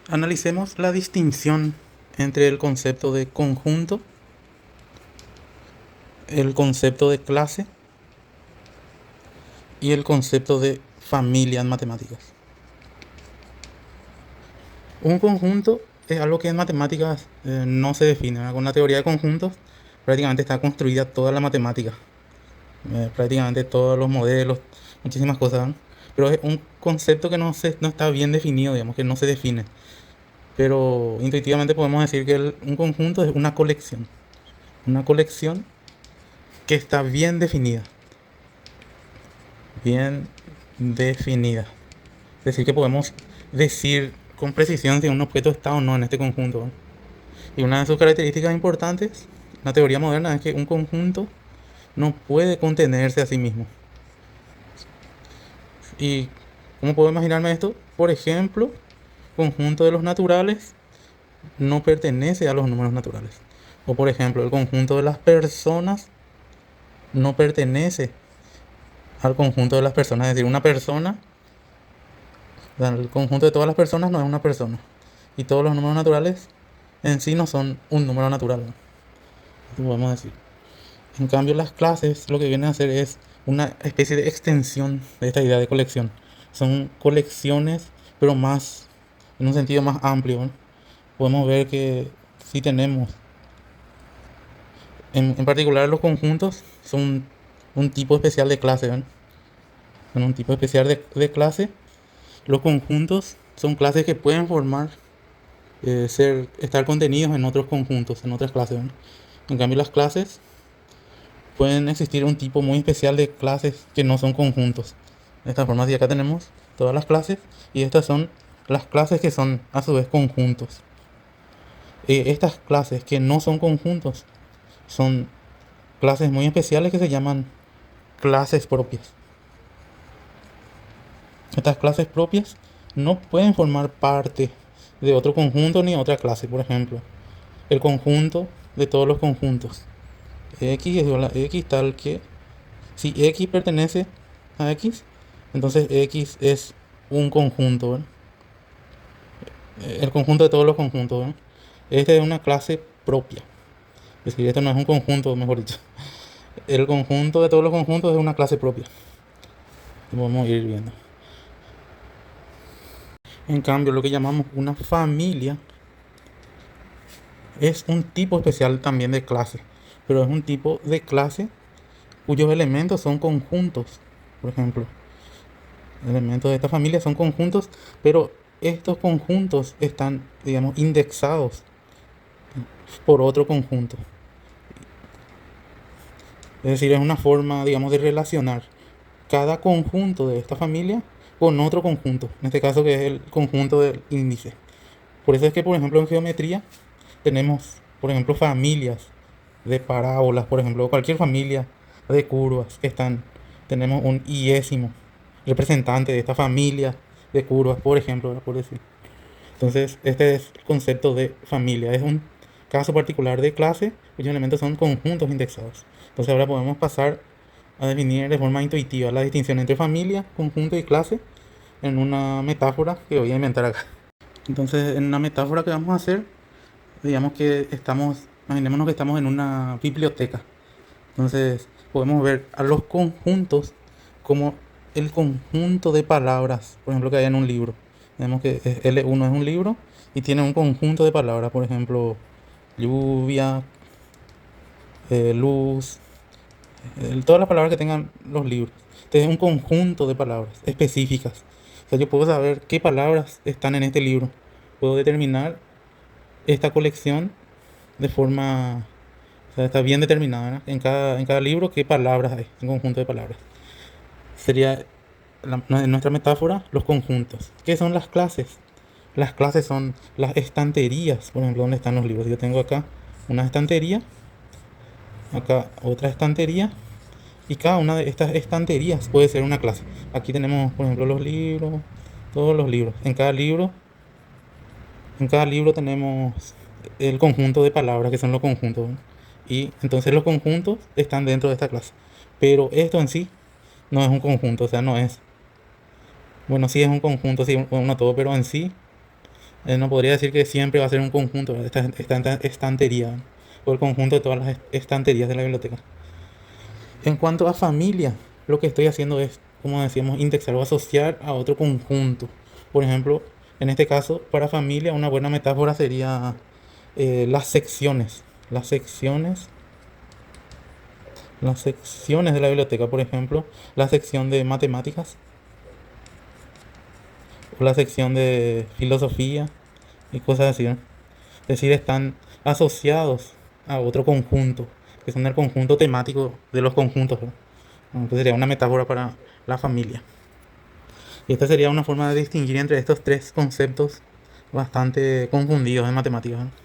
Analicemos la distinción entre el concepto de conjunto, el concepto de clase y el concepto de familia en matemáticas. Un conjunto es algo que en matemáticas no se define, ¿verdad? Con la teoría de conjuntos prácticamente está construida toda la matemática, prácticamente todos los modelos, muchísimas cosas, ¿verdad? Pero es un concepto que no está bien definido, digamos, que no se define. Pero intuitivamente podemos decir que un conjunto es una colección que está bien definida. Es decir, que podemos decir con precisión si un objeto está o no en este conjunto, ¿no? Y una de sus características importantes, la teoría moderna, es que un conjunto no puede contenerse a sí mismo. ¿Y cómo puedo imaginarme esto? Por ejemplo, conjunto de los naturales no pertenece a los números naturales. O por ejemplo, el conjunto de las personas no pertenece al conjunto de las personas. Es decir, una persona, el conjunto de todas las personas no es una persona. Y todos los números naturales en sí no son un número natural, ¿no? Podemos decir. En cambio, las clases lo que vienen a hacer es una especie de extensión de esta idea de colección. Son colecciones, pero más, en un sentido más amplio, ¿no? Podemos ver que si tenemos, en particular los conjuntos, son un tipo especial de clase, ¿no? Son un tipo especial de clase. Los conjuntos son clases que pueden formar, estar contenidos en otros conjuntos, en otras clases, ¿no? En cambio, las clases pueden existir un tipo muy especial de clases que no son conjuntos. De esta forma, si acá tenemos todas las clases y estas son las clases que son a su vez conjuntos. Estas clases que no son conjuntos son clases muy especiales que se llaman clases propias. Estas clases propias no pueden formar parte de otro conjunto ni otra clase. Por ejemplo, el conjunto de todos los conjuntos. X es igual a X tal que si X pertenece a X, entonces X es un conjunto, ¿verdad? El conjunto de todos los conjuntos, ¿verdad? Esta es una clase propia. Es decir, esto no es un conjunto, mejor dicho. El conjunto de todos los conjuntos es una clase propia. Vamos a ir viendo. En cambio, lo que llamamos una familia es un tipo especial también de clase, pero es un tipo de clase cuyos elementos son conjuntos. Por ejemplo, elementos de esta familia son conjuntos, pero estos conjuntos están, digamos, indexados por otro conjunto. Es decir, es una forma, digamos, de relacionar cada conjunto de esta familia con otro conjunto, en este caso que es el conjunto del índice. Por eso es que, por ejemplo, en geometría tenemos, por ejemplo, familias de parábolas, por ejemplo, cualquier familia de curvas que están, tenemos un iésimo representante de esta familia de curvas, por ejemplo, ¿verdad? Por decir. Entonces, este es el concepto de familia. Es un caso particular de clase cuyos elementos son conjuntos indexados. Entonces, ahora podemos pasar a definir de forma intuitiva la distinción entre familia, conjunto y clase en una metáfora que voy a inventar acá. Entonces, en una metáfora que vamos a hacer, digamos que estamos, imaginémonos que estamos en una biblioteca. Entonces, podemos ver a los conjuntos como el conjunto de palabras, por ejemplo, que hay en un libro. Vemos que L1 es un libro y tiene un conjunto de palabras, por ejemplo, lluvia, luz, todas las palabras que tengan los libros. Entonces, es un conjunto de palabras específicas. O sea, yo puedo saber qué palabras están en este libro. Puedo determinar esta colección de forma, o sea, está bien determinada, ¿verdad? En cada libro qué palabras hay, un conjunto de palabras. Sería en nuestra metáfora los conjuntos. ¿Qué son las clases? Las clases son las estanterías, por ejemplo, donde están los libros. Yo tengo acá una estantería, acá otra estantería, y cada una de estas estanterías puede ser una clase. Aquí tenemos, por ejemplo, los libros, todos los libros. En cada libro tenemos el conjunto de palabras que son los conjuntos, ¿no? Y entonces los conjuntos están dentro de esta clase. Pero esto en sí no es un conjunto, o sea, no es. Bueno, sí es un conjunto, sí, uno todo, pero en sí No podría decir que siempre va a ser un conjunto, ¿verdad? Esta estantería, ¿verdad? O el conjunto de todas las estanterías de la biblioteca. En cuanto a familia, lo que estoy haciendo es, como decíamos, indexar o asociar a otro conjunto. Por ejemplo, en este caso, para familia, una buena metáfora sería las secciones. Las secciones, las secciones de la biblioteca, por ejemplo, la sección de matemáticas o la sección de filosofía y cosas así, ¿no? Es decir, están asociados a otro conjunto, que son el conjunto temático de los conjuntos, ¿no? Entonces sería una metáfora para la familia. Y esta sería una forma de distinguir entre estos tres conceptos bastante confundidos en matemáticas, ¿no?